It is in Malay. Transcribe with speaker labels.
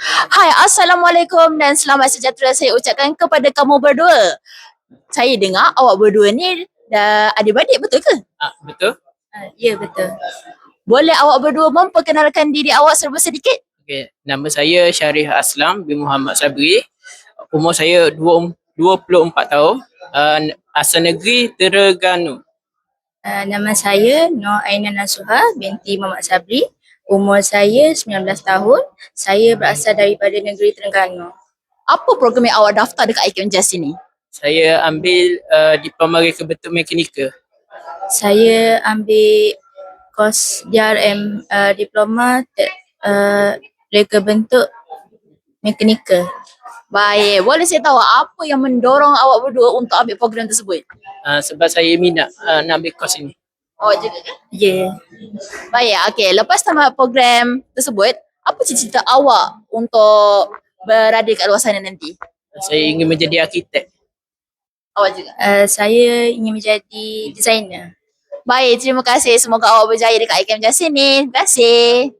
Speaker 1: Hai, Assalamualaikum dan selamat sejahtera saya ucapkan kepada kamu berdua. Saya dengar awak berdua ni dah adik-beradik, betul ke?
Speaker 2: Betul.
Speaker 3: Ya, betul.
Speaker 1: Boleh awak berdua memperkenalkan diri awak serba sedikit?
Speaker 2: Okay. Nama saya Syarif Aslam bin Muhammad Sabri. Umur saya 24 tahun. Asal negeri Terengganu.
Speaker 3: Nama saya Nur Aina Nasuha binti Muhammad Sabri. Umur saya 19 tahun. Saya berasal daripada negeri Terengganu.
Speaker 1: Apa program yang awak daftar dekat IKM JAS ini?
Speaker 2: Saya ambil Diploma Reka Bentuk Mekanikal.
Speaker 3: Saya ambil kos DRM Diploma Reka Bentuk Mekanikal.
Speaker 1: Baik, boleh saya tahu apa yang mendorong awak berdua untuk ambil program tersebut?
Speaker 2: Sebab saya minat nak ambil kos ini.
Speaker 1: Oh, juga ke?
Speaker 3: Ya.
Speaker 1: Baik, okey. Lepas tamat program tersebut, apa cita-cita awak untuk berada kat luar sana nanti?
Speaker 2: Saya ingin menjadi arkitek.
Speaker 1: Awak juga?
Speaker 3: Saya ingin menjadi designer.
Speaker 1: Baik, terima kasih. Semoga awak berjaya dekat IKM JAS ini. Terima kasih.